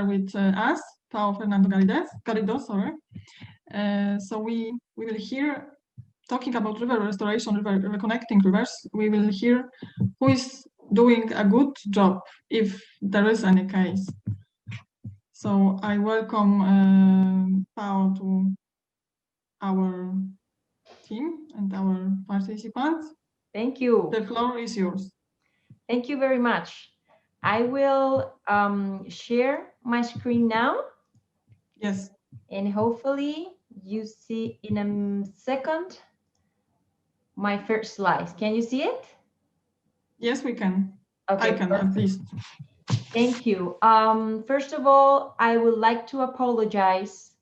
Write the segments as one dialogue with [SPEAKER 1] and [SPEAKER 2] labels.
[SPEAKER 1] with us, Pao Fernández Garrido, sorry. So we will hear, talking about river restoration, reconnecting rivers, we will hear who is doing a good job, if there is any case. So I welcome Pao to our team and our participants.
[SPEAKER 2] Thank you.
[SPEAKER 1] The floor is yours.
[SPEAKER 2] Thank you very much. I will share my screen now.
[SPEAKER 1] Yes.
[SPEAKER 2] And hopefully you see in a second my first slide. Can you see it?
[SPEAKER 1] Yes, we can.
[SPEAKER 2] Okay,
[SPEAKER 1] I can at least.
[SPEAKER 2] Thank you. First of all, I would like to apologize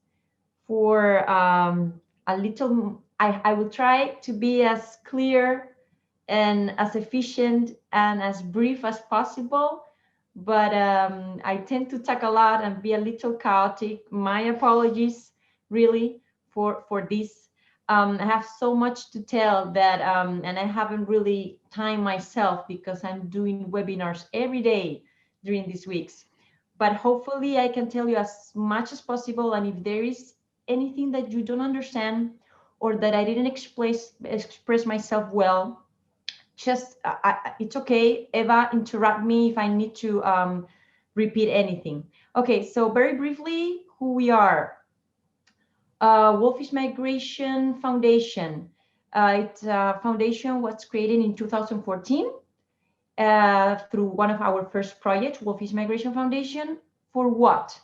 [SPEAKER 2] for a little, I will try to be as clear and as efficient and as brief as possible, but I tend to talk a lot and be a little chaotic. My apologies, really, for this. I have so much to tell that, and I haven't really time myself because I'm doing webinars every day during these weeks. But hopefully I can tell you as much as possible, and if there is anything that you don't understand or that I didn't express myself well, just it's okay. Eva, interrupt me if I need to repeat anything. Okay, so very briefly, who we are. Wolffish Migration Foundation. It's a foundation was created in 2014 through one of our first projects, Wolffish Migration Foundation. For what?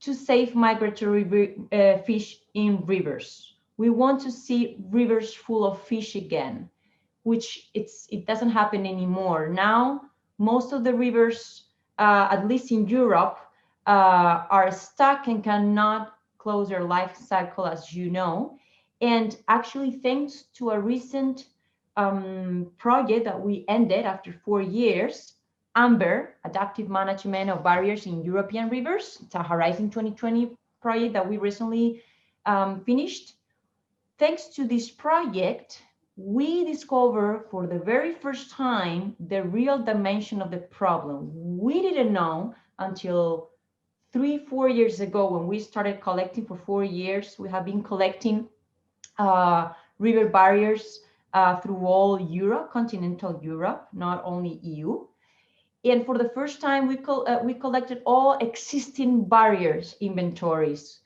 [SPEAKER 2] To save migratory fish in rivers. We want to see rivers full of fish again, which it doesn't happen anymore. Now, most of the rivers, at least in Europe, are stuck and cannot close their life cycle, as you know. And actually, thanks to a recent project that we ended after 4 years, AMBER, Adaptive Management of Barriers in European Rivers. It's a Horizon 2020 project that we recently finished. Thanks to this project, we discovered for the very first time the real dimension of the problem. We didn't know until 3-4 years ago when we started collecting for 4 years. We have been collecting river barriers through all Europe, continental Europe, not only EU. And for the first time, we collected all existing barriers inventories,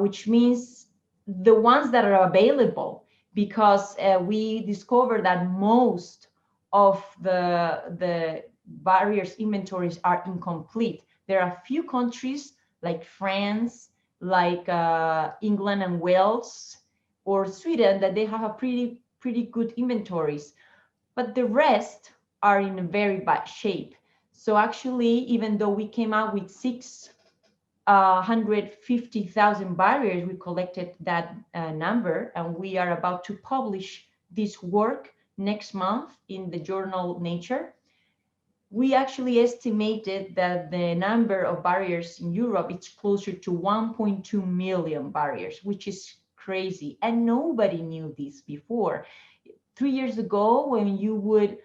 [SPEAKER 2] which means the ones that are available, because we discovered that most of the barriers inventories are incomplete. There are a few countries like France, like England and Wales, or Sweden, that they have a pretty good inventories, but the rest are in a very bad shape. So actually, even though we came out with 650,000 barriers, we collected that number, and we are about to publish this work next month in the journal Nature. We actually estimated that the number of barriers in Europe is closer to 1.2 million barriers, which is crazy, and nobody knew this before. 3 years ago, when you would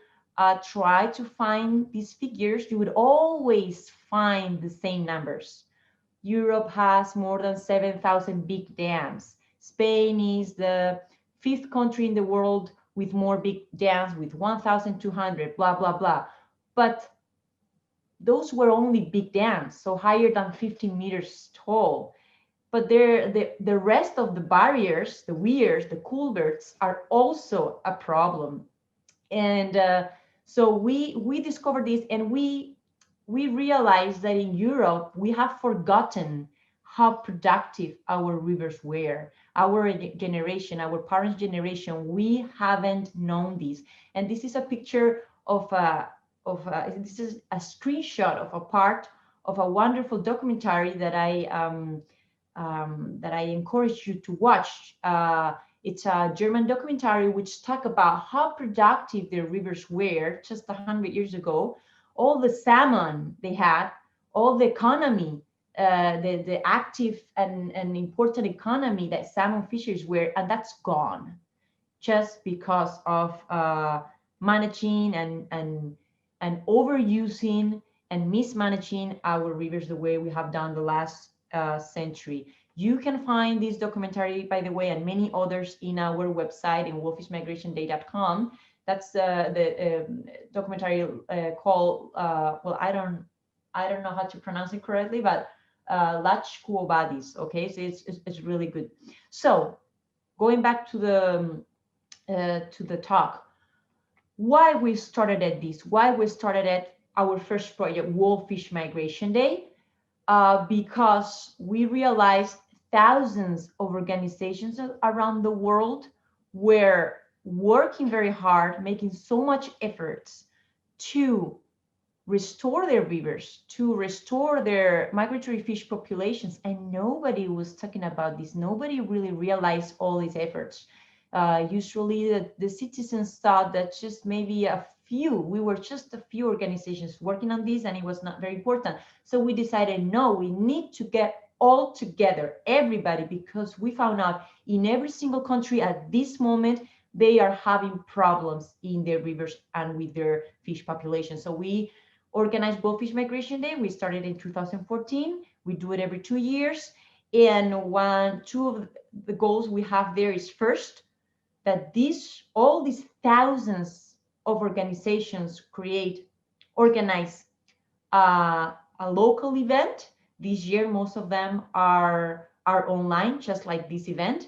[SPEAKER 2] try to find these figures, you would always find the same numbers. Europe has more than 7,000 big dams. Spain is the 5th country in the world with more big dams, with 1,200, blah, blah, blah. But those were only big dams, so higher than 15 meters tall. But the rest of the barriers, the weirs, the culverts, are also a problem. And so we discovered this, and we realized that in Europe, we have forgotten how productive our rivers were. Our generation, our parents' generation, we haven't known this. And this is a picture this is a screenshot of a part of a wonderful documentary that I encourage you to watch. It's a German documentary which talk about how productive their rivers were just 100 years ago. All the salmon they had, all the economy, the active and important economy that salmon fishers were, and that's gone just because of managing and overusing and mismanaging our rivers the way we have done the last century. You can find this documentary, by the way, and many others in our website in wolfishmigrationday.com. That's the documentary called well, I don't know how to pronounce it correctly, but Lach Quo Vadis. Okay, so it's really good. So going back to the talk, why we started at this, why we started at our first project, Wolffish Migration Day, because we realized thousands of organizations around the world were working very hard, making so much efforts to restore their rivers, to restore their migratory fish populations, and nobody was talking about this. Nobody really realized all these efforts. Usually the citizens thought that just maybe we were just a few organizations working on this, and it was not very important. So we decided, no, we need to get all together, everybody, because we found out in every single country at this moment, they are having problems in their rivers and with their fish population. So we organized Wolffish Migration Day. We started in 2014. We do it every 2 years. And two of the goals we have there is, first, that all these thousands of organizations organize a local event. This year, most of them are online, just like this event.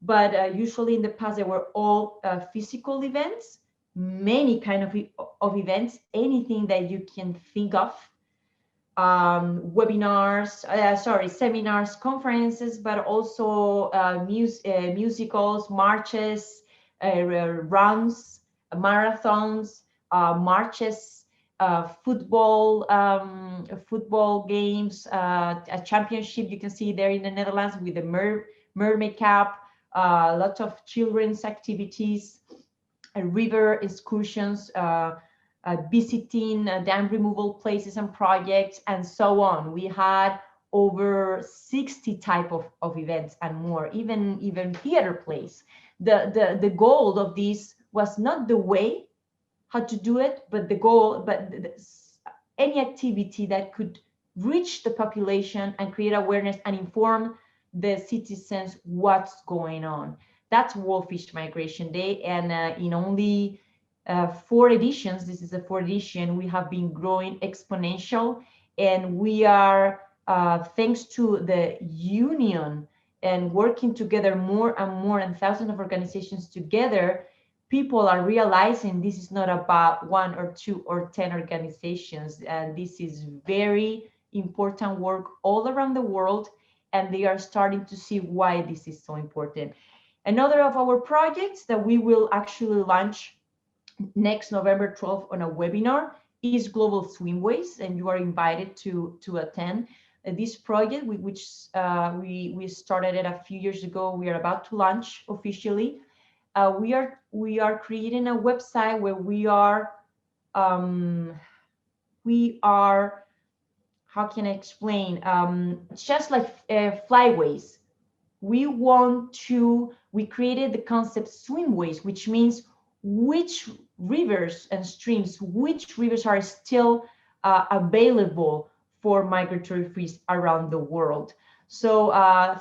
[SPEAKER 2] But usually in the past, they were all physical events, many kind of events, anything that you can think of, webinars, seminars, conferences, but also musicals, marches, runs, marathons, marches, football games, a championship you can see there in the Netherlands with the Mermaid Cup, lots of children's activities, river excursions, visiting dam removal places and projects, and so on. We had over 60 type of events and more, even theater plays. The goal of this was not the way how to do it, but the goal, any activity that could reach the population and create awareness and inform the citizens what's going on. That's Wolffish Migration Day, and in only 4 editions, this is the 4th edition, we have been growing exponential, and we are, thanks to the union and working together more and more, and thousands of organizations together, people are realizing this is not about 1 or 2 or 10 organizations, and this is very important work all around the world, and they are starting to see why this is so important. Another of our projects that we will actually launch next November 12th on a webinar is Global Swimways, and you are invited to attend this project, which we started it a few years ago. We are about to launch officially. We are creating a website where we are how can I explain? It's just like flyways. We created the concept Swimways, which means which rivers and streams, which rivers are still available for migratory fish around the world. So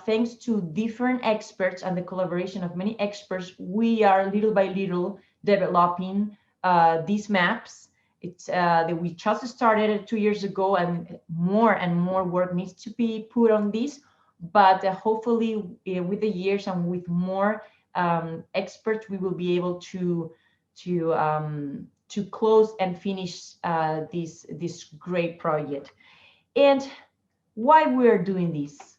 [SPEAKER 2] thanks to different experts and the collaboration of many experts, we are little by little developing these maps. It's that we just started 2 years ago, and more work needs to be put on this. But hopefully, with the years and with more experts, we will be able to close and finish this great project. And why we're doing this?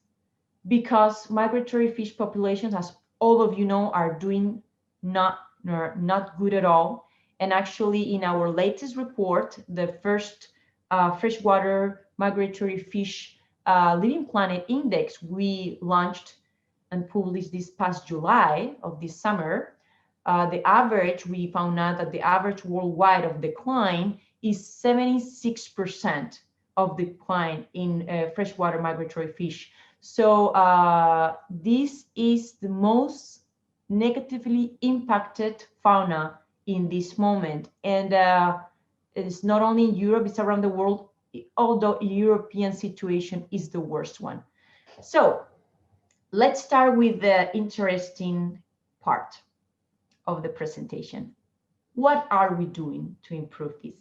[SPEAKER 2] Because migratory fish populations, as all of you know, are doing not good at all. And actually, in our latest report, the first freshwater migratory fish Living Planet Index we launched and published this past July of this summer, we found out that the average worldwide of decline is 76% of decline in freshwater migratory fish. So this is the most negatively impacted fauna in this moment. And it's not only in Europe, it's around the world. although European situation is the worst one. So let's start with the interesting part of the presentation. What are we doing to improve this?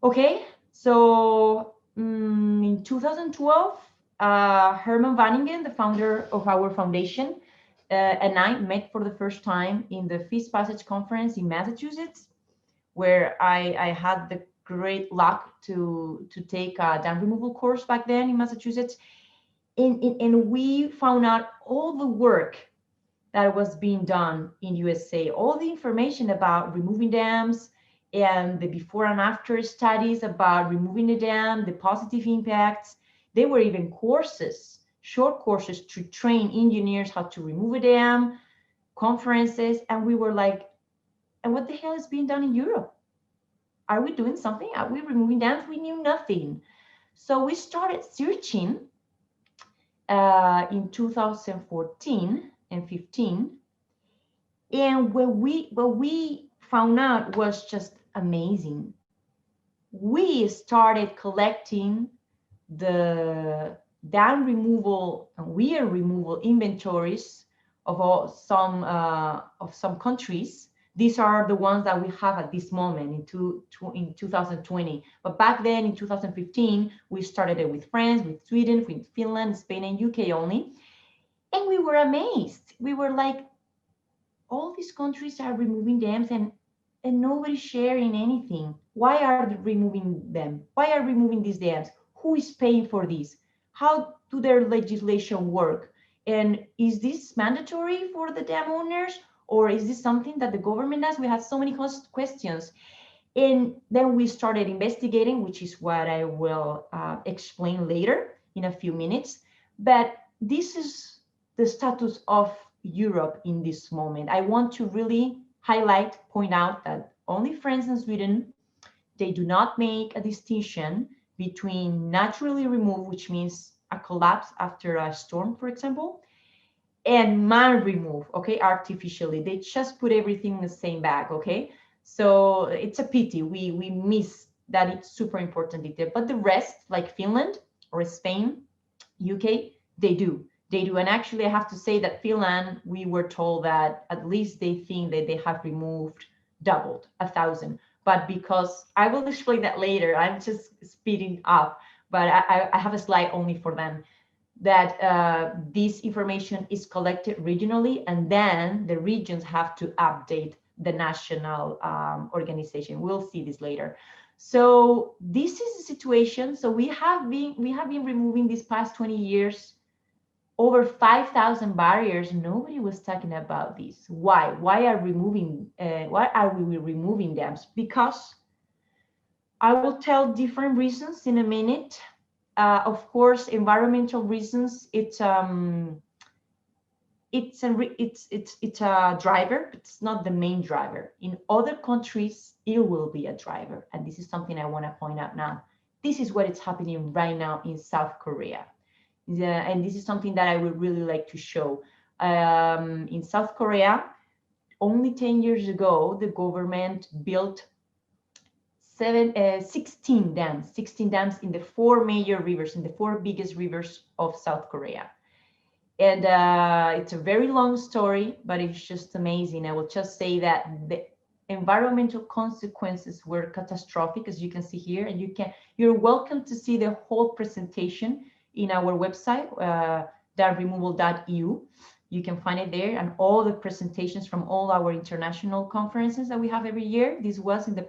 [SPEAKER 2] Okay, so in 2012, Herman Vanningen, the founder of our foundation, and I met for the first time in the Fish Passage Conference in Massachusetts, where I had the great luck to take a dam removal course back then in Massachusetts. And we found out all the work that was being done in USA, all the information about removing dams and the before and after studies about removing the dam, the positive impacts. There were even courses, short courses to train engineers how to remove a dam, conferences, and we were like, and what the hell is being done in Europe? Are we doing something? Are we removing dams? We knew nothing. So we started searching in 2014 and 15. And what we found out was just amazing. We started collecting the dam removal and weir removal inventories of some countries. These are the ones that we have at this moment in 2020. But back then in 2015, we started it with France, with Sweden, with Finland, Spain, and UK only. And we were amazed. We were like, all these countries are removing dams and nobody's sharing anything. Why are they removing them? Why are removing these dams? Who is paying for this? How do their legislation work? And is this mandatory for the dam owners? Or is this something that the government does? We had so many questions. And then we started investigating, which is what I will explain later in a few minutes. But this is the status of Europe in this moment. I want to really point out that only France and Sweden, they do not make a distinction between naturally removed, which means a collapse after a storm, for example, and man remove, okay, artificially. They just put everything in the same bag, okay? So it's a pity we miss that. It's super important detail. But the rest, like Finland or Spain, UK, they do. And actually I have to say that Finland, we were told that at least they think that they have removed doubled 1,000. But because I will explain that later, I'm just speeding up, but I have a slide only for them, that this information is collected regionally, and then the regions have to update the national organization. We'll see this later. So this is the situation. So we have been removing these past 20 years over 5,000 barriers. Nobody was talking about this. Why? Why are we removing dams? Because I will tell different reasons in a minute. Of course, environmental reasons. It's a driver, but it's not the main driver. In other countries, it will be a driver, and this is something I want to point out now. This is what is happening right now in South Korea, and this is something that I would really like to show. In South Korea, only 10 years ago, the government built 16 dams in the 4 major rivers, in the 4 biggest rivers of South Korea. And it's a very long story, but it's just amazing. I will just say that the environmental consequences were catastrophic, as you can see here. And you're welcome to see the whole presentation in our website, damremoval.eu. You can find it there, and all the presentations from all our international conferences that we have every year. This was in the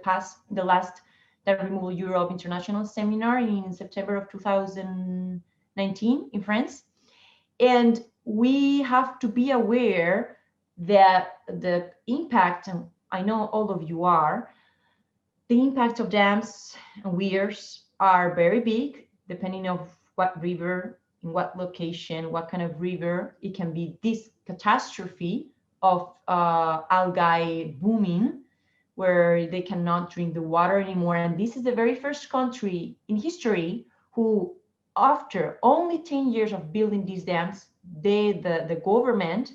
[SPEAKER 2] last Dam Removal Europe International Seminar in September of 2019 in France. And we have to be aware that the impact, and I know all of you are, the impact of dams and weirs are very big, depending on what river, in what location, what kind of river. It can be this catastrophe of algae booming, where they cannot drink the water anymore. And this is the very first country in history who, after only 10 years of building these dams, the government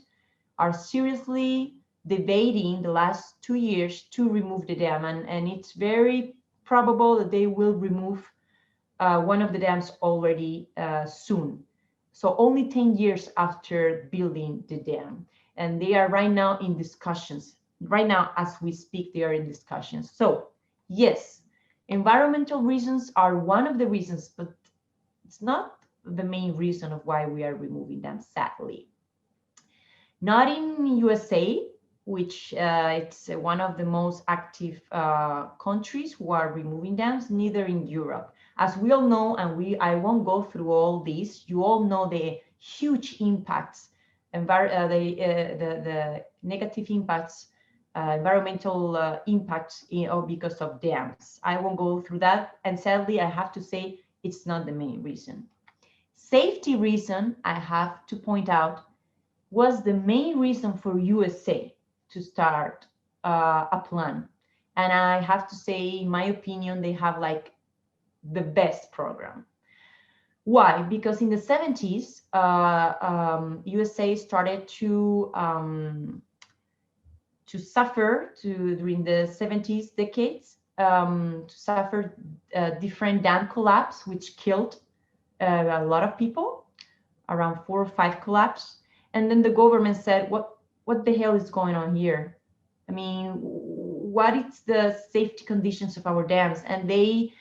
[SPEAKER 2] are seriously debating the last 2 years to remove the dam. And it's very probable that they will remove one of the dams already soon. So only 10 years after building the dam. And they are right now in discussions. Right now, as we speak, they are in discussions. So yes, environmental reasons are one of the reasons, but it's not the main reason of why we are removing them, sadly. Not in USA, which it's one of the most active countries who are removing dams, neither in Europe. As we all know, and I won't go through all this, you all know the huge impacts, the negative impacts, environmental impacts because of dams. I won't go through that, and sadly, I have to say it's not the main reason. Safety reason, I have to point out, was the main reason for USA to start a plan. And I have to say, in my opinion, they have like the best program. Why? Because in the 70s, USA started to suffer during the 70s decades, to suffer different dam collapse, which killed a lot of people, around 4 or 5 collapse. And then the government said, what the hell is going on here? I mean, what is the safety conditions of our dams? And they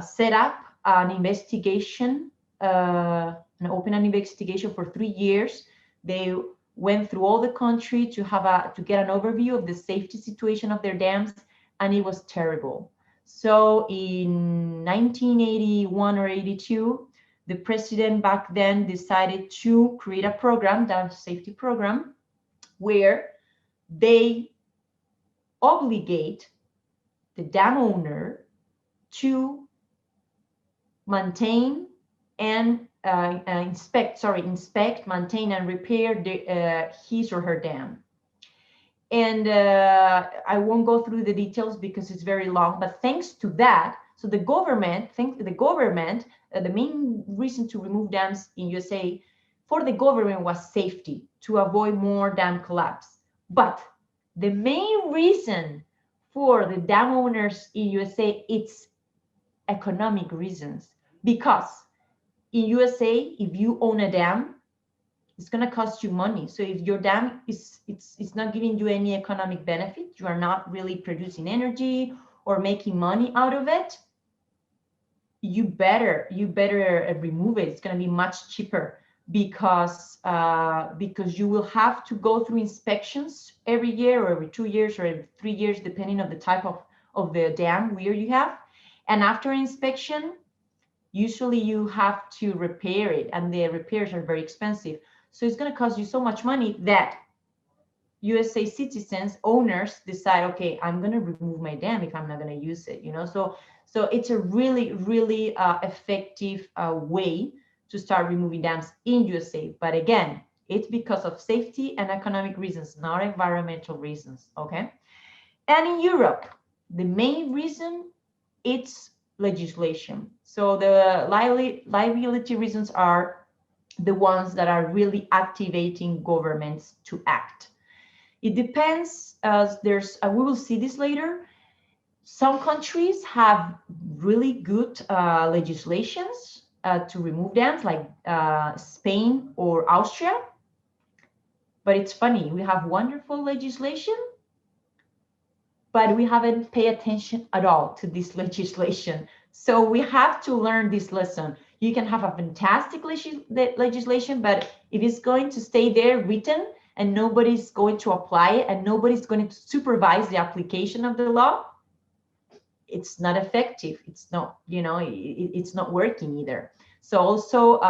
[SPEAKER 2] set up an investigation, and opened an investigation for 3 years. They went through all the country to get an overview of the safety situation of their dams, and it was terrible. So in 1981 or 82, the president back then decided to create a program, dam safety program, where they obligate the dam owner to maintain and inspect, maintain and repair his or her dam. And I won't go through the details because it's very long, but thanks to that, so the government, the main reason to remove dams in USA for the government was safety, to avoid more dam collapse. But the main reason for the dam owners in USA, it's economic reasons. Because in USA, if you own a dam, it's going to cost you money. So if your dam is not giving you any economic benefit, you are not really producing energy or making money out of it, you better remove it. It's going to be much cheaper because you will have to go through inspections every year or every 2 years or every 3 years, depending on the type of the dam where you have. And after inspection, usually you have to repair it, and the repairs are very expensive. So it's going to cost you so much money that USA citizens, owners decide, okay, I'm going to remove my dam if I'm not going to use it, So it's a really, really effective way to start removing dams in USA. But again, it's because of safety and economic reasons, not environmental reasons, okay? And in Europe, the main reason, it's legislation. So the liability reasons are the ones that are really activating governments to act. It depends. We will see this later. Some countries have really good legislations to remove dams, like Spain or Austria. But it's funny, we have wonderful legislation, but we haven't paid attention at all to this legislation. So we have to learn this lesson. You can have a fantastic legislation, but if it's going to stay there written and nobody's going to apply it and nobody's going to supervise the application of the law, it's not effective. It's not, it's not working either. So also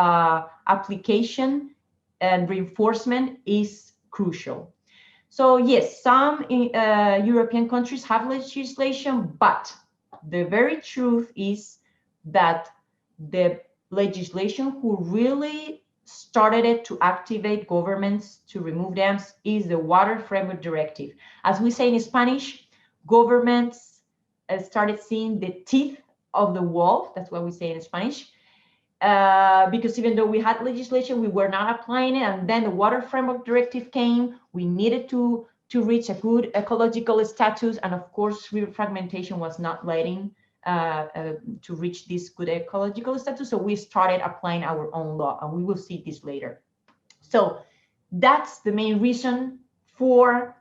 [SPEAKER 2] application and reinforcement is crucial. So yes, some European countries have legislation, but the very truth is that the legislation who really started it to activate governments to remove dams is the Water Framework Directive. As we say in Spanish, governments started seeing the teeth of the wolf. That's what we say in Spanish. Because even though we had legislation, we were not applying it. And then the Water Framework Directive came. We needed to reach a good ecological status. And of course, river fragmentation was not letting to reach this good ecological status. So we started applying our own law, and we will see this later. So that's the main reason for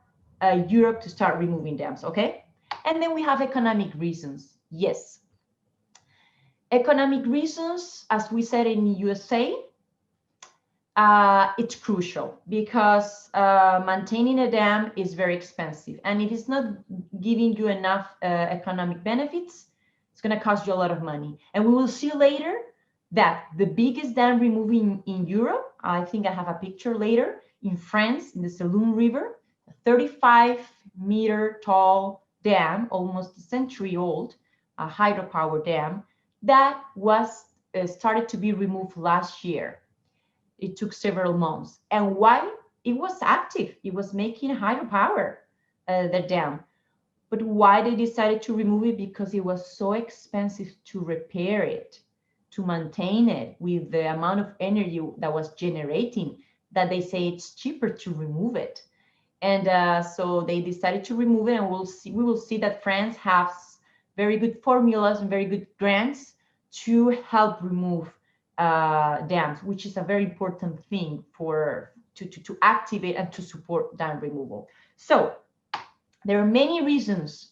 [SPEAKER 2] Europe to start removing dams, okay? And then we have economic reasons. Yes. Economic reasons, as we said in USA, it's crucial because maintaining a dam is very expensive. And if it's not giving you enough economic benefits, it's going to cost you a lot of money. And we will see later that the biggest dam removing in Europe, I think I have a picture later, in France, in the Salmon River, a 35-meter tall dam, almost a century old, a hydropower dam, that was started to be removed last year. It took several months. And why? It was active. It was making hydropower, the dam. But why they decided to remove it? Because it was so expensive to repair it, to maintain it with the amount of energy that was generating, that they say it's cheaper to remove it. And so they decided to remove it, and we will see that France has very good formulas and very good grants to help remove dams, which is a very important thing to activate and to support dam removal. So there are many reasons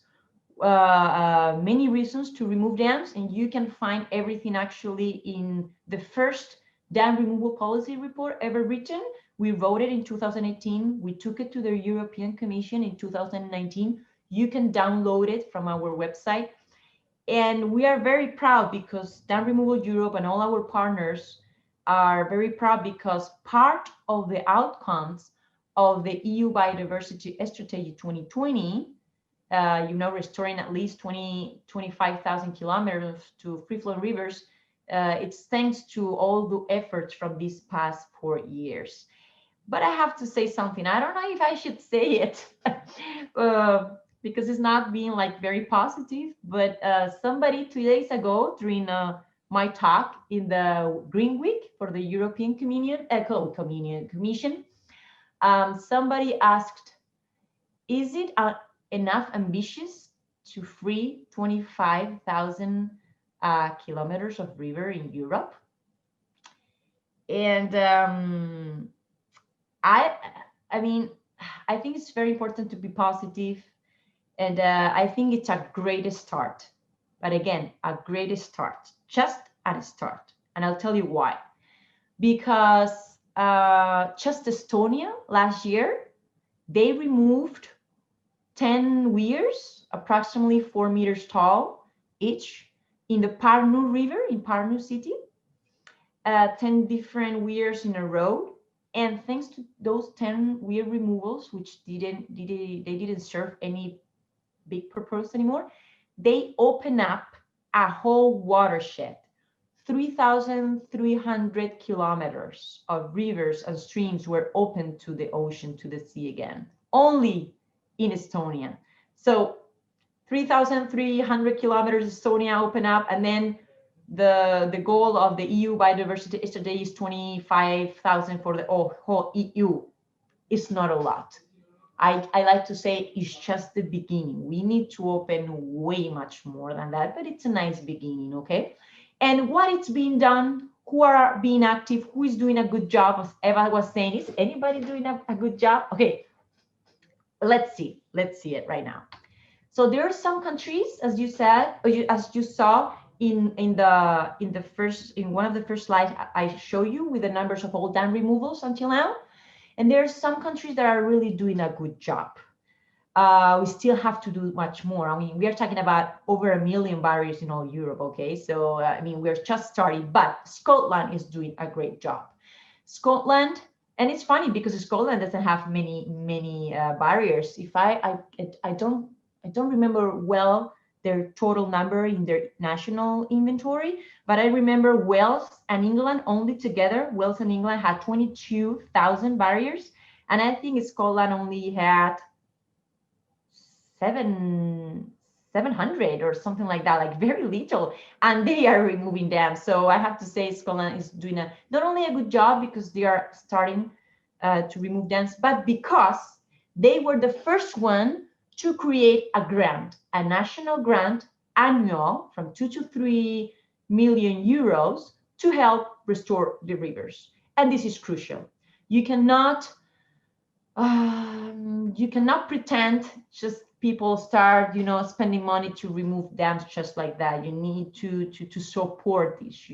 [SPEAKER 2] to remove dams, and you can find everything actually in the first dam removal policy report ever written. We wrote it in 2018. We took it to the European Commission in 2019. You can download it from our website. And we are very proud because Dam Removal Europe and all our partners are very proud because part of the outcomes of the EU Biodiversity Strategy 2020, restoring at least 25,000 kilometers to free-flowing rivers, it's thanks to all the efforts from these past 4 years. But I have to say something. I don't know if I should say it because it's not being like very positive. But somebody 2 days ago during my talk in the Green Week for the European Commission, somebody asked, is it enough ambitious to free 25,000 kilometers of river in Europe? And I mean, I think it's very important to be positive, and I think it's a great start. But again, a great start, just a start. And I'll tell you why. Because just Estonia last year, they removed 10 weirs, approximately 4 meters tall each, in the Pärnu River in Pärnu city, 10 different weirs in a row. And thanks to those 10 weir removals, which they didn't serve any big purpose anymore, they open up a whole watershed, 3,300 kilometers of rivers and streams were open to the ocean, to the sea again, only in Estonia. So 3,300 kilometers Estonia open up, and then the goal of the EU biodiversity strategy is 25,000 for the whole EU. It's not a lot. I like to say it's just the beginning. We need to open way much more than that, but it's a nice beginning, okay? And what is being done, who are being active, who is doing a good job, as Eva was saying, is anybody doing a good job? Okay, let's see it right now. So there are some countries, as you said, as you saw, in one of the first slides I show you with the numbers of all dam removals until now, and there are some countries that are really doing a good job. We still have to do much more. I mean, we are talking about over 1 million barriers in all Europe. Okay, so I mean, we're just starting, but Scotland is doing a great job. Scotland, and it's funny because Scotland doesn't have many barriers. If I don't remember well their total number in their national inventory, but I remember Wales and England only together. Wales and England had 22,000 barriers, and I think Scotland only had 700 or something like that, like very little, and they are removing dams. So I have to say Scotland is doing not only a good job because they are starting to remove dams, but because they were the first one to create a grant, a national grant annual from 2 to 3 million euros to help restore the rivers. And this is crucial. You cannot pretend just people start, spending money to remove dams just like that. You need to support this,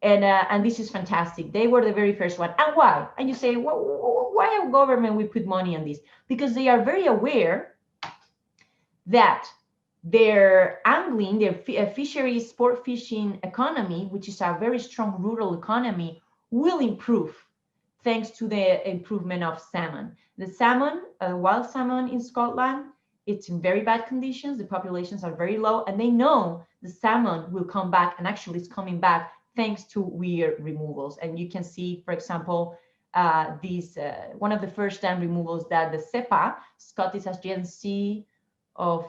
[SPEAKER 2] and this is fantastic. They were the very first one. And why? And you say, why our government we put money on this? Because they are very aware that their angling, their fisheries, sport fishing economy, which is a very strong rural economy, will improve thanks to the improvement of salmon. The salmon, wild salmon in Scotland, it's in very bad conditions. The populations are very low, and they know the salmon will come back, and actually it's coming back thanks to weir removals. And you can see, for example, one of the first dam removals that the SEPA, Scottish Agency of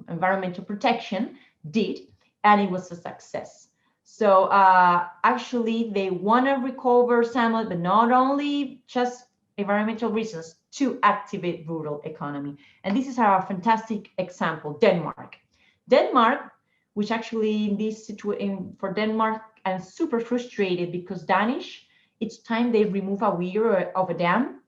[SPEAKER 2] Environmental Protection, did, and it was a success. So actually, they want to recover salmon, but not only just environmental reasons, to activate rural economy. And this is a fantastic example, Denmark. Denmark, which actually in this situation for Denmark, I'm super frustrated because Danish, each time they remove a weir of a dam,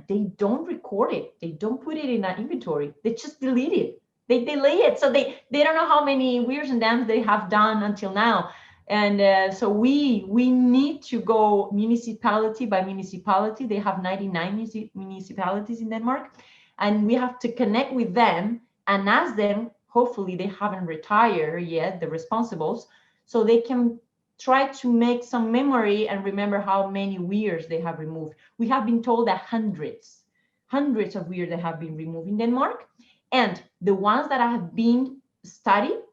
[SPEAKER 2] they don't record it. They don't put it in an inventory. They just delete it. They delay it. So they don't know how many weirs and dams they have done until now. And so we need to go municipality by municipality. They have 99 municipalities in Denmark, and we have to connect with them and ask them, hopefully they haven't retired yet, the responsibles, so they can try to make some memory and remember how many weirs they have removed. We have been told that hundreds of weirs that have been removed in Denmark, and the ones that have been studied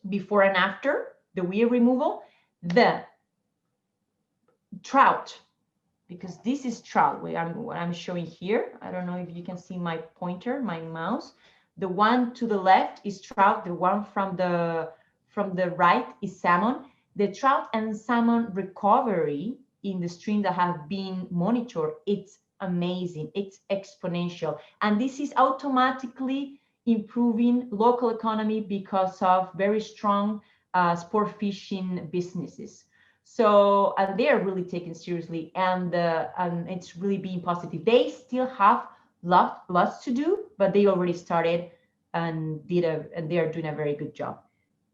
[SPEAKER 2] before and after the weir removal, the trout, because this is trout, what I'm showing here. I don't know if you can see my pointer, my mouse. The one to the left is trout. The one from the right is salmon. The trout and salmon recovery in the stream that have been monitored, it's amazing. It's exponential. And this is automatically improving local economy because of very strong sport fishing businesses. So they are really taken seriously, and it's really being positive. They still have lots to do, but they already started and they are doing a very good job.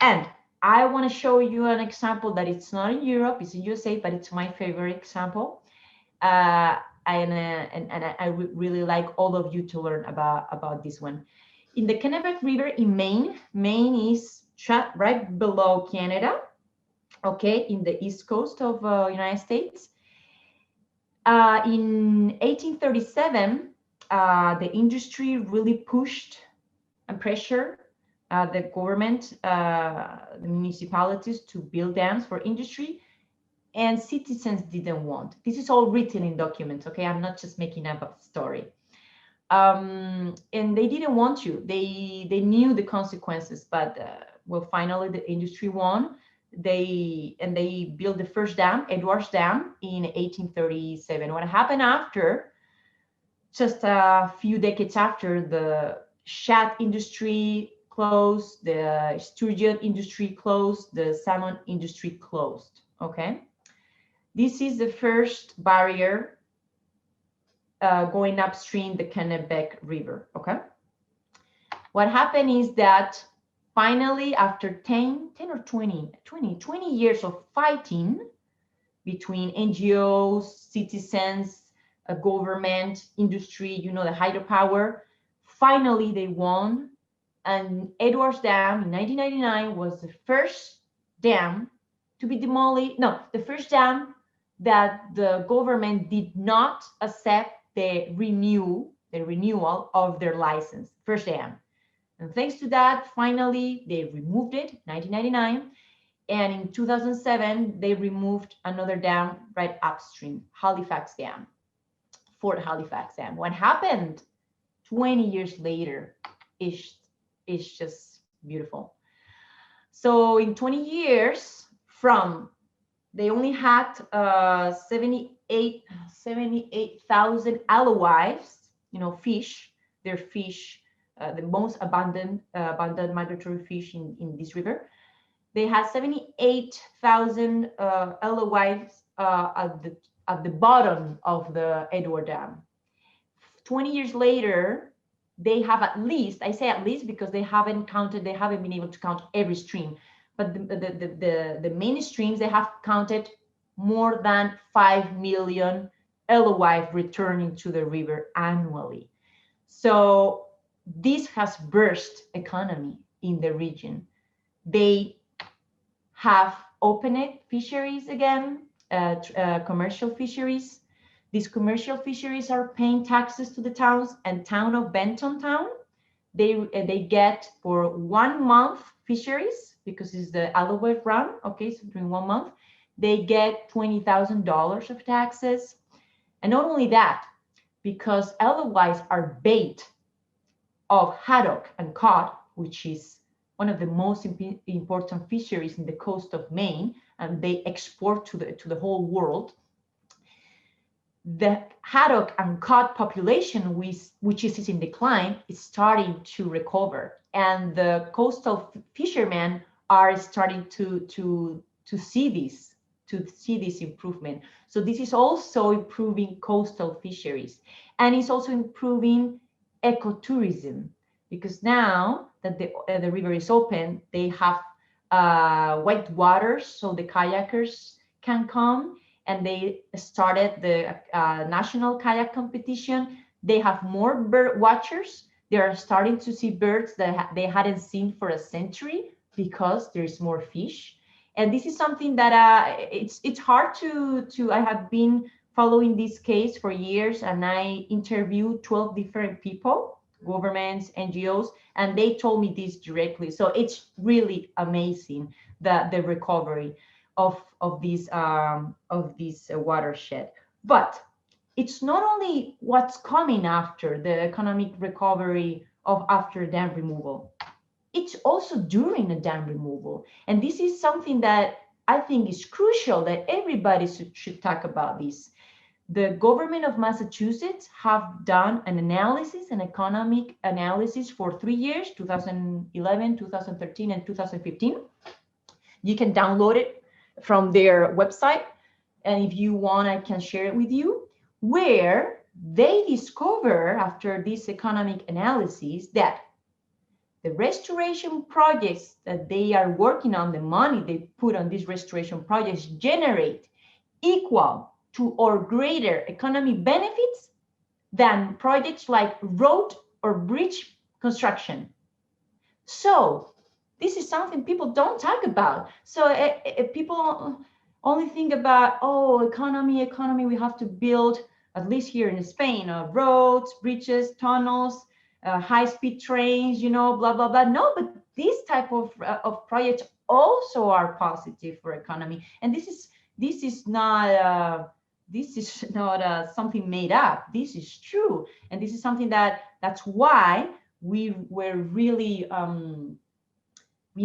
[SPEAKER 2] And I want to show you an example that it's not in Europe, it's in USA, but it's my favorite example. And I would really like all of you to learn about this one. In the Kennebec River in Maine is right below Canada, okay, in the east coast of United States. In 1837, the industry really pushed and pressured the government, the municipalities to build dams for industry, and citizens didn't want. This is all written in documents, okay? I'm not just making up a story. And they didn't want to. They knew the consequences, but well, finally the industry won. They built the first dam, Edwards Dam, in 1837. What happened after? Just a few decades after, the shad industry closed, the sturgeon industry closed, the salmon industry closed. Okay, this is the first barrier going upstream the Kennebec River. Okay, what happened is that finally, after 10 or 20 years of fighting between NGOs, citizens, government, industry, the hydropower, finally they won. And Edwards Dam in 1999 was the first dam to be demolished. No, the first dam that the government did not accept the renewal of their license, first dam. And thanks to that, finally, they removed it, 1999. And in 2007, they removed another dam right upstream, Halifax Dam, Fort Halifax Dam. What happened 20 years later is just beautiful. So in 20 years from, they only had 78,000 alewives, fish, their fish the most abundant migratory fish in this river. They had 78,000 LOYs at the bottom of the Edward Dam. 20 years later, they have at least, I say at least because they haven't been able to count every stream, but the main streams, they have counted more than 5 million LOY returning to the river annually. So this has burst economy in the region. They have opened fisheries again, commercial fisheries. These commercial fisheries are paying taxes to the towns, and town of Benton town, they get for 1 month fisheries, because it's the Aloe run, okay, so during 1 month, they get $20,000 of taxes. And not only that, because otherwise are bait of haddock and cod, which is one of the most important fisheries in the coast of Maine, and they export to the whole world. The haddock and cod population, which is in decline, is starting to recover, and the coastal fishermen are starting to see this improvement. So this is also improving coastal fisheries, and it's also improving ecotourism, because now that the river is open, they have white waters, so the kayakers can come, and they started the national kayak competition. They have more bird watchers. They are starting to see birds that they hadn't seen for a century because there's more fish. And this is something that it's hard to I have been following this case for years, and I interviewed 12 different people, governments, NGOs, and they told me this directly. So it's really amazing the recovery of this watershed. But it's not only what's coming after the economic recovery of after dam removal. It's also during the dam removal. And this is something that I think is crucial, that everybody should talk about this. The government of Massachusetts have done an analysis, an economic analysis for 3 years, 2011, 2013, and 2015. You can download it from their website. And if you want, I can share it with you, where they discover after this economic analysis that the restoration projects that they are working on, the money they put on these restoration projects generate equal to or greater economic benefits than projects like road or bridge construction. So this is something people don't talk about. So people only think about, oh, economy, we have to build, at least here in Spain, roads, bridges, tunnels, high-speed trains, blah, blah, blah. No, but these type of projects also are positive for economy. And this is not something made up. This is true. And this is something that's why we were really, we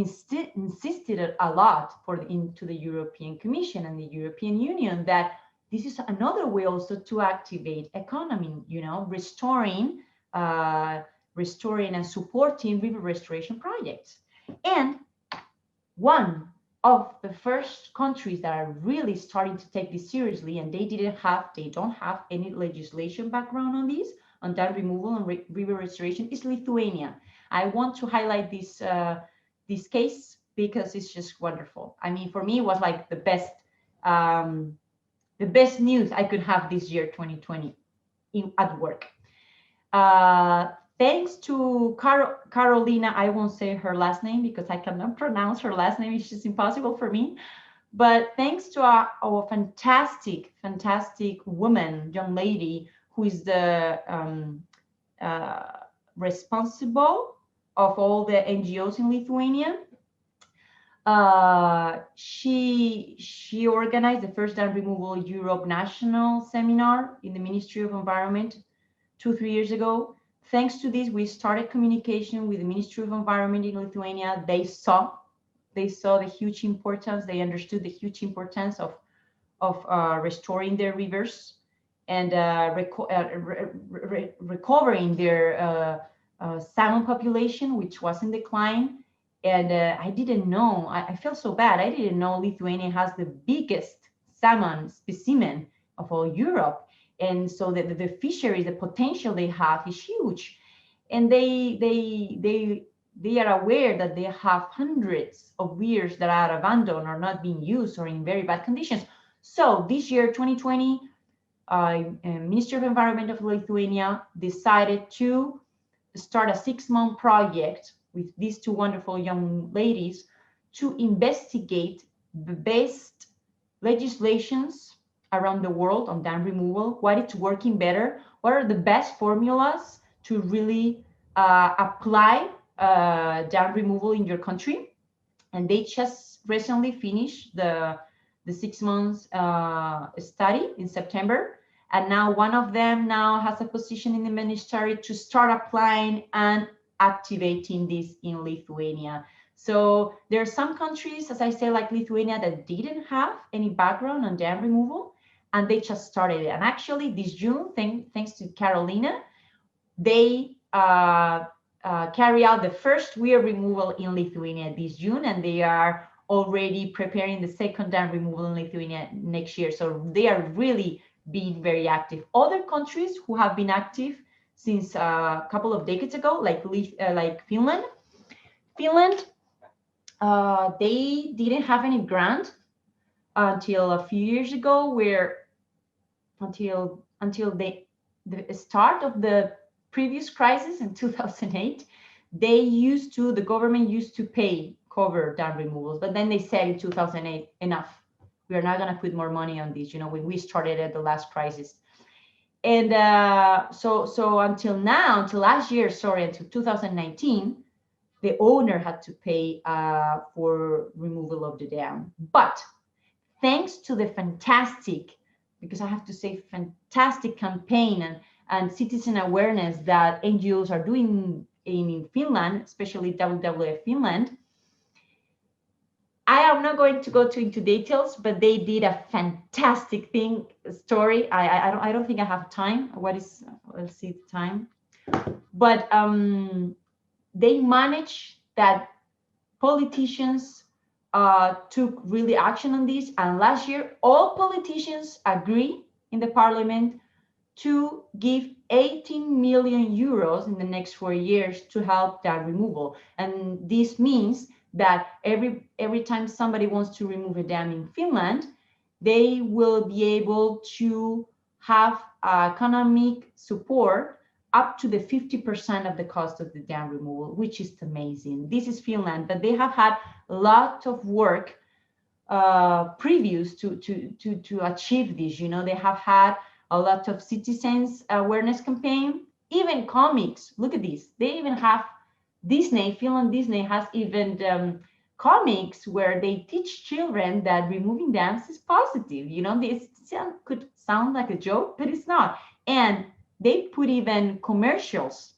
[SPEAKER 2] insisted a lot into the European Commission and the European Union that this is another way also to activate economy, restoring and supporting river restoration projects. And one of the first countries that are really starting to take this seriously, and they don't have any legislation background on this, on dam removal and river restoration, is Lithuania. I want to highlight this case because it's just wonderful. I mean, for me, it was like the best news I could have this year, 2020, at work. Thanks to Carolina, I won't say her last name because I cannot pronounce her last name. It's just impossible for me. But thanks to our fantastic woman, young lady, who is the responsible of all the NGOs in Lithuania. She organized the first dam removal Europe national seminar in the Ministry of Environment 2-3 years ago. Thanks to this, we started communication with the Ministry of Environment in Lithuania. They saw the huge importance. They understood the huge importance of restoring their rivers and recovering their salmon population, which was in decline. And I didn't know, I felt so bad. I didn't know Lithuania has the biggest salmon specimen of all Europe. And so the fisheries, the potential they have is huge. And they are aware that they have hundreds of weirs that are abandoned or not being used or in very bad conditions. So this year, 2020, Ministry of Environment of Lithuania decided to start a 6-month project with these 2 wonderful young ladies to investigate the best legislations around the world on dam removal, what is working better, what are the best formulas to really apply dam removal in your country. And they just recently finished the 6 months study in September. And now one of them now has a position in the ministry to start applying and activating this in Lithuania. So there are some countries, as I say, like Lithuania, that didn't have any background on dam removal, and they just started it. And actually this June, thanks to Carolina, they carry out the first weir removal in Lithuania this June, and they are already preparing the second dam removal in Lithuania next year. So they are really being very active. Other countries who have been active since a couple of decades ago, like Finland. They didn't have any grant until a few years ago, where until the start of the previous crisis in 2008, the government used to cover dam removals, but then they said in 2008, enough, we are not going to put more money on this, when we started at the last crisis. And so until last year, until 2019, the owner had to pay for removal of the dam. But thanks to the fantastic campaign and citizen awareness that NGOs are doing in Finland, especially WWF Finland, I am not going to go into details, but they did a fantastic story. I don't think I have time. Let's see the time. But they managed that politicians took really action on this. And last year, all politicians agree in the parliament to give 18 million euros in the next 4 years to help dam removal. And this means that every time somebody wants to remove a dam in Finland, they will be able to have economic support up to the 50% of the cost of the dam removal, which is amazing. This is Finland, but they have had a lot of work previous to achieve this. They have had a lot of citizens awareness campaign, even comics. Look at this. They even have Finland Disney has even comics where they teach children that removing dams is positive. This could sound like a joke, but it's not. And they put even commercials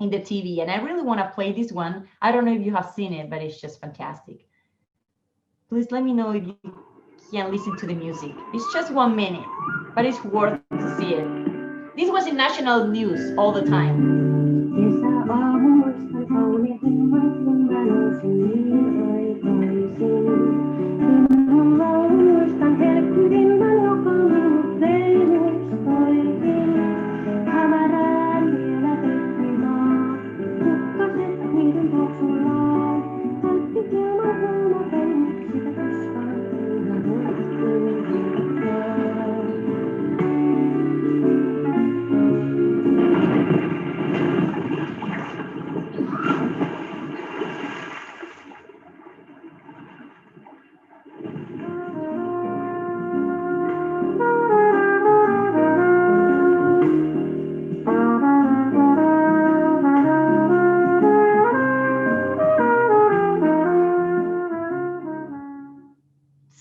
[SPEAKER 2] in the TV. And I really want to play this one. I don't know if you have seen it, but it's just fantastic. Please let me know if you can listen to the music. It's just 1 minute, but it's worth to see it. This was in national news all the time.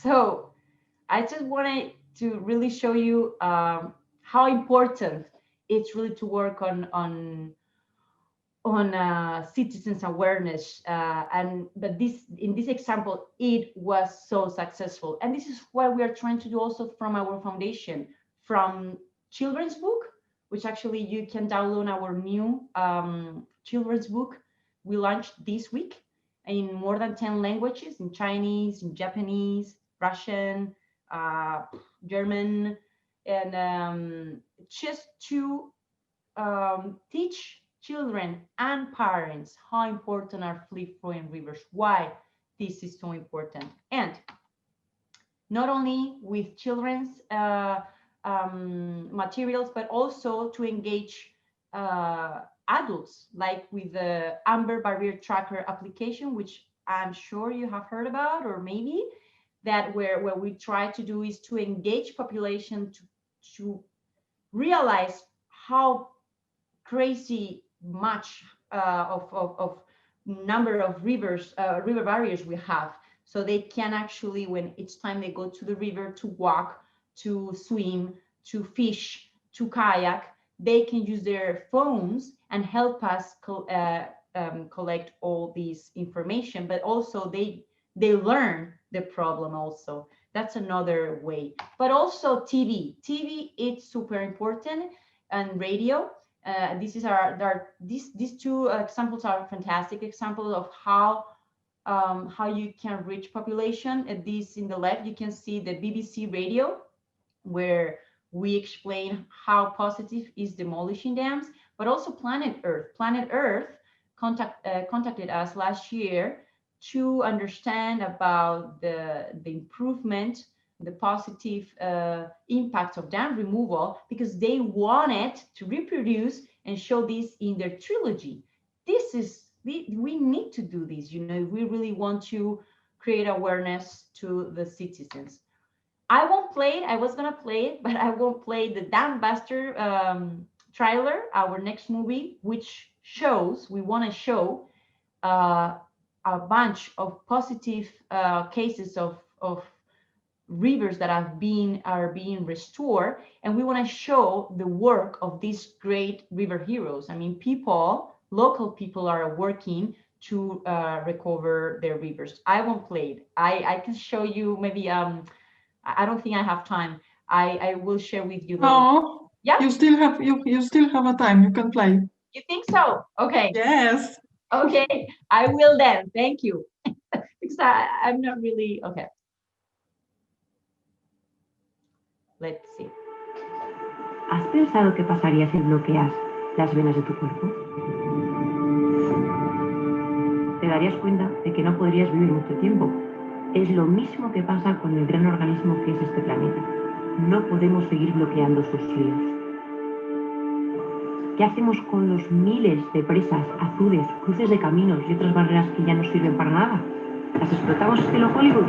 [SPEAKER 2] So I just wanted to really show you how important it's really to work on citizens awareness. But in this example, it was so successful. And this is what we are trying to do also from our foundation, from children's book, which actually you can download our new children's book we launched this week in more than 10 languages, in Chinese, in Japanese, Russian, German, and just to teach children and parents how important are free-flowing rivers, why this is so important. And not only with children's materials, but also to engage adults, like with the Amber Barrier Tracker application, which I'm sure you have heard about, or maybe that where we try to do is to engage population to realize how crazy much of number of rivers, river barriers we have. So they can actually, when each time they go to the river to walk, to swim, to fish, to kayak, they can use their phones and help us collect all this information, but also they learn the problem also. That's another way. But also TV, it's super important, and radio. These two examples are fantastic examples of how you can reach population. At this in the left, you can see the BBC radio, where we explain how positive is demolishing dams, but also Planet Earth. Planet Earth contacted us last year to understand about the improvement, the positive impact of dam removal, because they wanted to reproduce and show this in their trilogy. This is, we need to do this, you know, if we really want to create awareness to the citizens. I won't play it. I was gonna play it, but I won't play the Dam Buster trailer, our next movie, which shows, we want to show a bunch of positive cases of rivers that are being restored, and we want to show the work of these great river heroes. I mean, local people are working to recover their rivers. I won't play it. I can show you maybe. I don't think I have time. I will share with you.
[SPEAKER 1] Oh,
[SPEAKER 2] yeah.
[SPEAKER 1] You still have a time. You can play.
[SPEAKER 2] You think so? Okay.
[SPEAKER 1] Yes.
[SPEAKER 2] Okay, I will then. Thank you. Because I'm not really okay. Let's see.
[SPEAKER 3] ¿Has pensado qué pasaría si bloqueas las venas de tu cuerpo? Te darías cuenta de que no podrías vivir mucho tiempo. Es lo mismo que pasa con el gran organismo que es este planeta. No podemos seguir bloqueando sus ríos. ¿Qué hacemos con los miles de presas, azudes, cruces de caminos y otras barreras que ya no sirven para nada? ¿Las explotamos estilo Hollywood?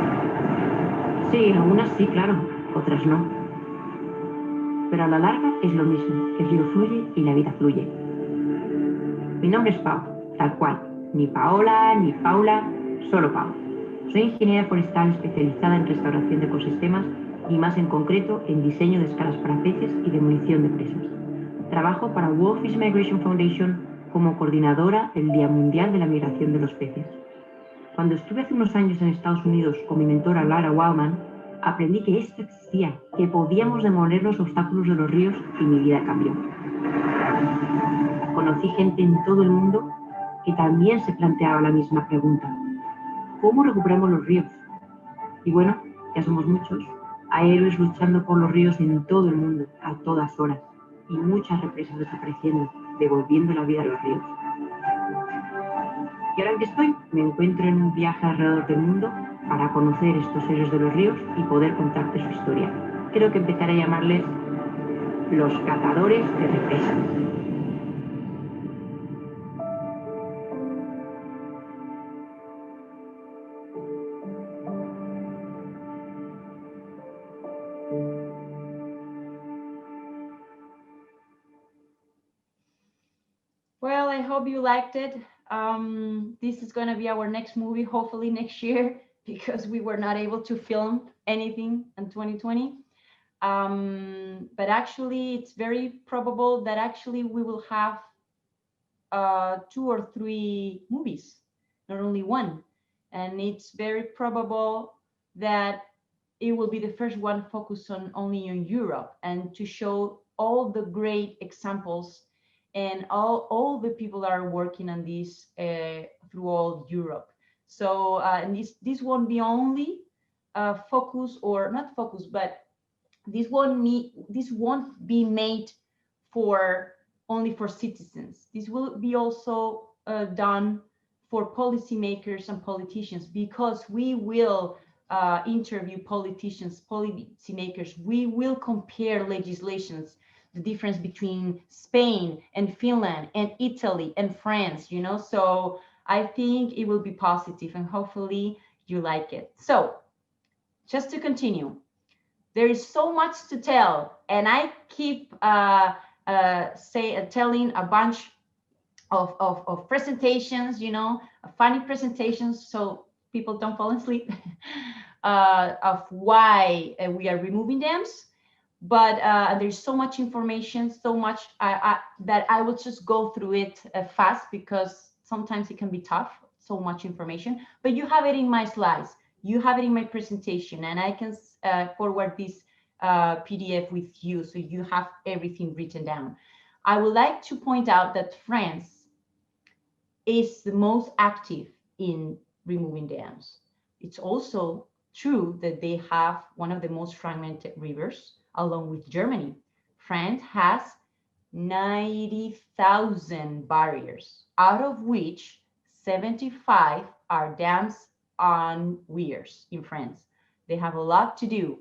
[SPEAKER 3] Sí, algunas sí, claro, otras no. Pero a la larga es lo mismo, el río fluye y la vida fluye. Mi nombre es Pao, tal cual, ni Paola, ni Paula, solo Pao. Soy ingeniera forestal especializada en restauración de ecosistemas y más en concreto en diseño de escalas para peces y demolición de presas. Trabajo para Wolffish Migration Foundation como coordinadora del Día Mundial de la Migración de los Peces. Cuando estuve hace unos años en Estados Unidos con mi mentora Lara Wildman, aprendí que esto existía, que podíamos demoler los obstáculos de los ríos y mi vida cambió. Conocí gente en todo el mundo que también se planteaba la misma pregunta. ¿Cómo recuperamos los ríos? Y bueno, ya somos muchos. Hay héroes luchando por los ríos en todo el mundo, a todas horas. Y muchas represas desapareciendo, devolviendo la vida a los ríos. Y ahora en que estoy, me encuentro en un viaje alrededor del mundo para conocer estos héroes de los ríos y poder contarte su historia. Creo que empezaré a llamarles los cazadores de represas.
[SPEAKER 2] Well, I hope you liked it. This is going to be our next movie, hopefully next year, because we were not able to film anything in 2020. But actually, it's very probable that actually we will have 2 or 3 movies, not only one. And it's very probable that it will be the first one focused only on Europe, and to show all the great examples and all the people are working on this through all Europe. So and this won't be only focus, or not focus, but this won't be made for only for citizens. This will be also done for policymakers and politicians, because we will interview politicians, policymakers. We will compare legislations, the difference between Spain and Finland and Italy and France, you know. So I think it will be positive, and hopefully you like it. So just to continue, there is so much to tell, and I keep telling a bunch of presentations, you know, funny presentations, so people don't fall asleep, of why we are removing dams. But there's so much information, so much that I will just go through it fast, because sometimes it can be tough, so much information. But you have it in my slides, you have it in my presentation, and I can forward this PDF with you, so you have everything written down. I would like to point out that France is the most active in removing dams. It's also true that they have one of the most fragmented rivers, along with Germany. France has 90,000 barriers, out of which 75 are dams on weirs in France. They have a lot to do,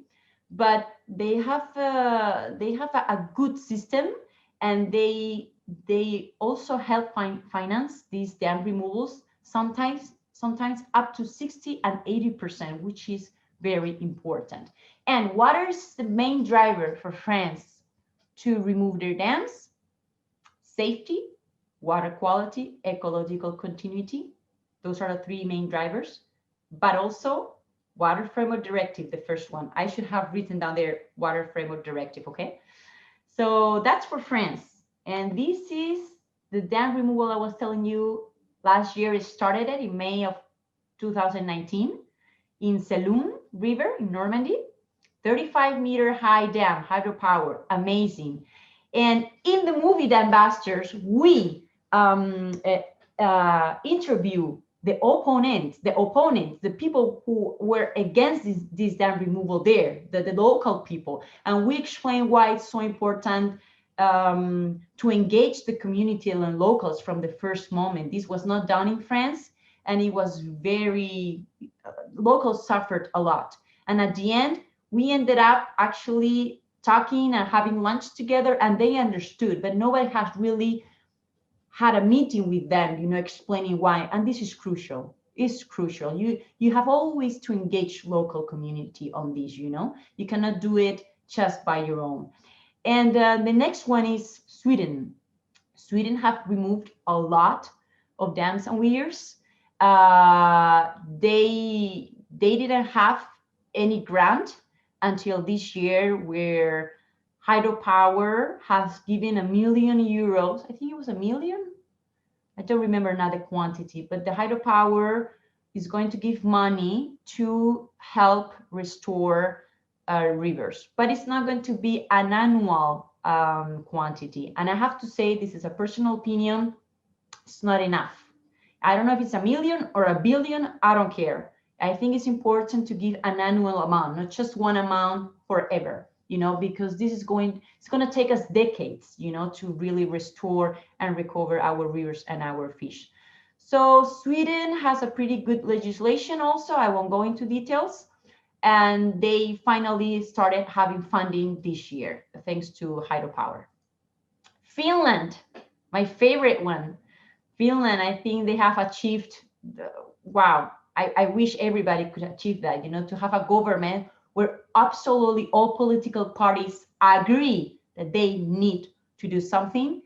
[SPEAKER 2] but they have a good system, and they also help finance these dam removals, sometimes up to 60 and 80%, which is very important. And what is the main driver for France to remove their dams? Safety, water quality, ecological continuity. Those are the three main drivers, but also Water Framework Directive, the first one. I should have written down there, Water Framework Directive, okay? So that's for France. And this is the dam removal I was telling you last year. It started in May of 2019 in Salmon River in Normandy, 35-meter high dam, hydropower, amazing. And in the movie The Ambassadors, we interview the opponents, the people who were against this dam removal there, the local people. And we explain why it's so important to engage the community and locals from the first moment. This was not done in France, and it was very, locals suffered a lot. And at the end, we ended up actually talking and having lunch together, and they understood, but nobody has really had a meeting with them, you know, explaining why. And this is crucial. It's crucial. You have always to engage local community on this, you know. You cannot do it just by your own. And the next one is Sweden. Sweden have removed a lot of dams and weirs. They didn't have any grant until this year, where hydropower has given €1 million. I think it was $1 million. I don't remember now the quantity, but the hydropower is going to give money to help restore rivers, but it's not going to be an annual quantity. And I have to say, this is a personal opinion, it's not enough. I don't know if it's 1 million or 1 billion, I don't care. I think it's important to give an annual amount, not just one amount forever, you know, because this is it's going to take us decades, you know, to really restore and recover our rivers and our fish. So Sweden has a pretty good legislation also. I won't go into details. And they finally started having funding this year, thanks to hydropower. Finland, my favorite one. Finland, I think they have achieved, wow, I wish everybody could achieve that, you know, to have a government where absolutely all political parties agree that they need to do something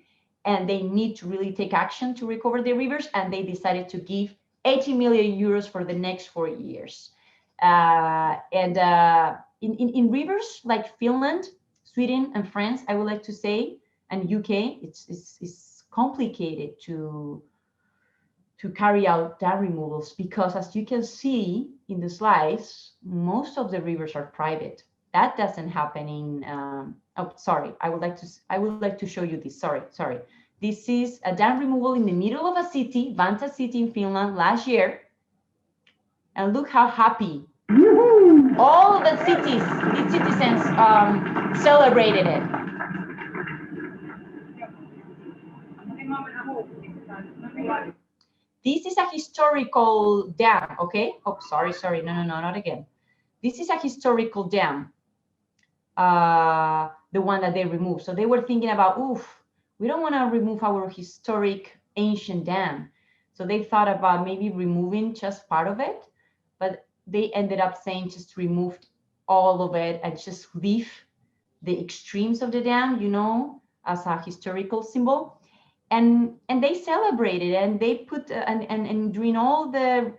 [SPEAKER 2] and they need to really take action to recover the rivers. And they decided to give 80 million euros for the next 4 years. In rivers like Finland, Sweden, and France, I would like to say, and UK, it's complicated to carry out dam removals, because as you can see in the slides, most of the rivers are private. That doesn't happen in. Oh, sorry. I would like to show you this. Sorry. This is a dam removal in the middle of a city, Vanta city in Finland last year. And look how happy all the citizens celebrated it. This is a historical dam, okay? Oh, sorry, no, not again. This is a historical dam, the one that they removed. So they were thinking about, oof, we don't want to remove our historic ancient dam. So they thought about maybe removing just part of it, but they ended up saying just remove all of it and just leave the extremes of the dam, you know, as a historical symbol. And they celebrated, and they put and during all the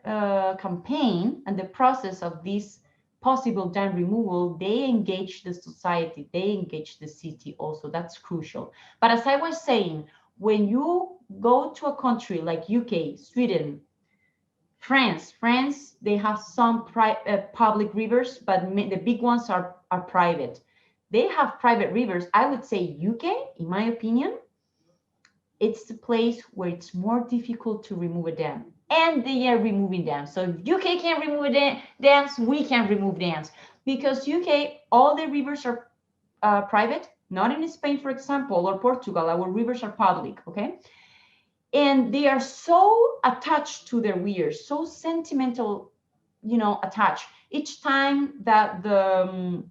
[SPEAKER 2] campaign and the process of this possible dam removal, they engaged the society, they engaged the city also. That's crucial. But as I was saying, when you go to a country like UK, Sweden, France, they have some public rivers, but the big ones are private. They have private rivers. I would say UK, in my opinion, it's the place where it's more difficult to remove a dam, and they are removing dams. So if UK can remove dams, we can remove dams, because UK, all the rivers are private. Not in Spain, for example, or Portugal. Our rivers are public, okay? And they are so attached to their weirs, so sentimental, you know, attached. Each time that the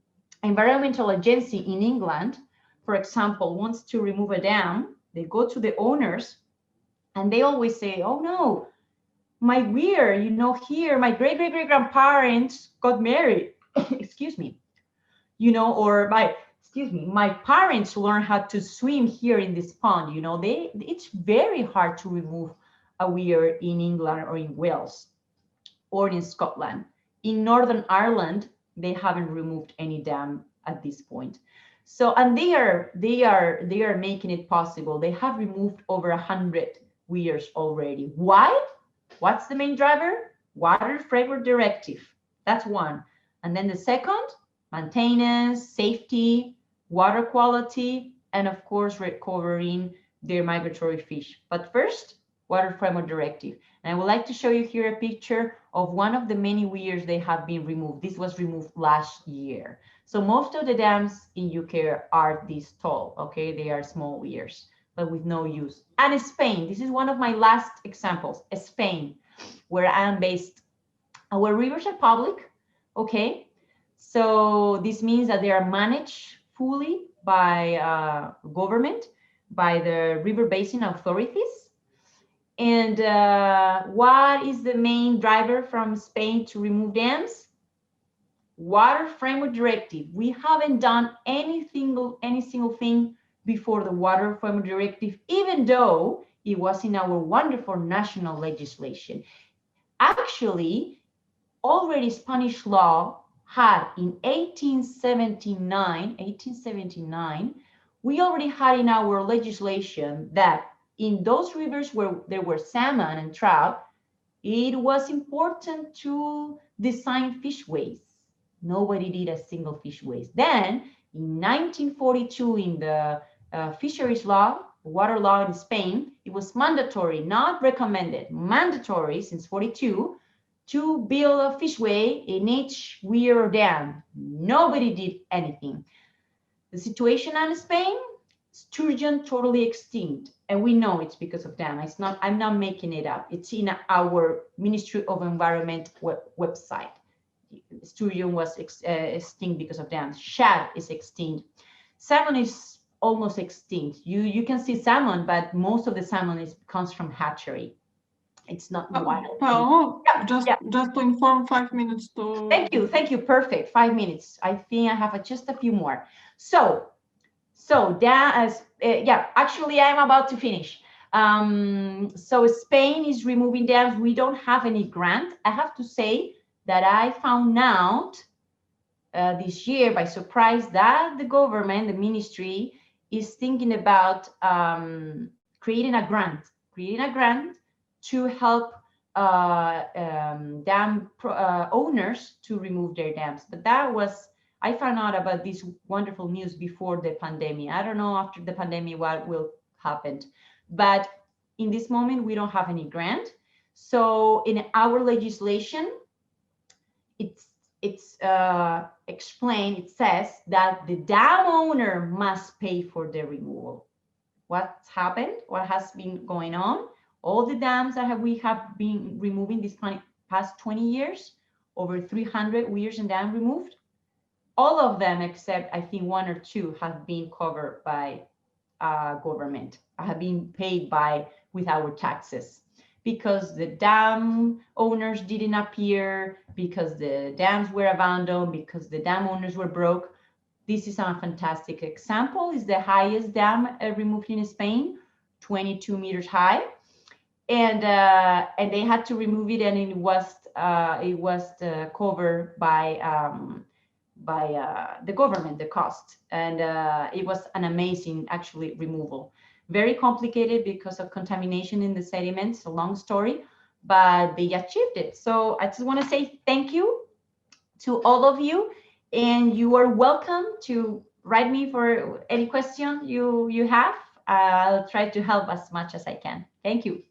[SPEAKER 2] environmental agency in England, for example, wants to remove a dam, they go to the owners and they always say, oh no, my weir, you know, here, my great-great-great-grandparents got married, excuse me, you know, or my parents learned how to swim here in this pond, you know. It's very hard to remove a weir in England or in Wales or in Scotland. In Northern Ireland, they haven't removed any dam at this point. So, and they are making it possible. They have removed over 100 weirs already. Why? What's the main driver? Water Framework Directive. That's one. And then the second, maintenance, safety, water quality, and of course, recovering their migratory fish. But first, Water Framework Directive. And I would like to show you here a picture of one of the many weirs they have been removed. This was removed last year. So most of the dams in UK are this tall, okay? They are small weirs, but with no use. And Spain, this is one of my last examples, Spain, where I am based. Our rivers are public, okay? So this means that they are managed fully by government, by the river basin authorities. And what is the main driver from Spain to remove dams? Water Framework Directive. We haven't done any single thing before the Water Framework Directive, even though it was in our wonderful national legislation. Actually, already Spanish law had in 1879, we already had in our legislation that in those rivers where there were salmon and trout, it was important to design fishways. Nobody did a single fishways. Then in 1942, in the fisheries law, water law in Spain, it was mandatory, not recommended, mandatory since 42, to build a fishway in each weir or dam. Nobody did anything. The situation in Spain, sturgeon totally extinct, and we know it's because of dam. It's not, I'm not making it up. It's in our Ministry of Environment website. Sturgeon was extinct because of dams. Shad is extinct. Salmon is almost extinct. You can see salmon, but most of the salmon comes from hatchery. It's not wild.
[SPEAKER 1] Pao, just to inform, 5 minutes to.
[SPEAKER 2] Thank you. Perfect. 5 minutes. I think I have just a few more. So that actually I'm about to finish. So Spain is removing dams. We don't have any grant. I have to say that I found out this year by surprise that the government, the ministry, is thinking about creating a grant to help dam owners to remove their dams. But I found out about this wonderful news before the pandemic. I don't know after the pandemic what will happen. but in this moment we don't have any grant. So in our legislation, it's explained, it says that the dam owner must pay for the removal. What's happened? What has been going on? All the dams that we have been removing these past 20 years, over 300 weirs and dam removed, all of them except I think 1 or 2 have been covered by government, have been paid with our taxes, because the dam owners didn't appear, because the dams were abandoned, because the dam owners were broke. This is a fantastic example. It's the highest dam removed in Spain, 22 meters high, and they had to remove it, and it was covered by the government, the cost, and it was an amazing actually removal. Very complicated because of contamination in the sediments, a long story, but they achieved it. So I just want to say thank you to all of you, and you are welcome to write me for any question you have. I'll try to help as much as I can. Thank you.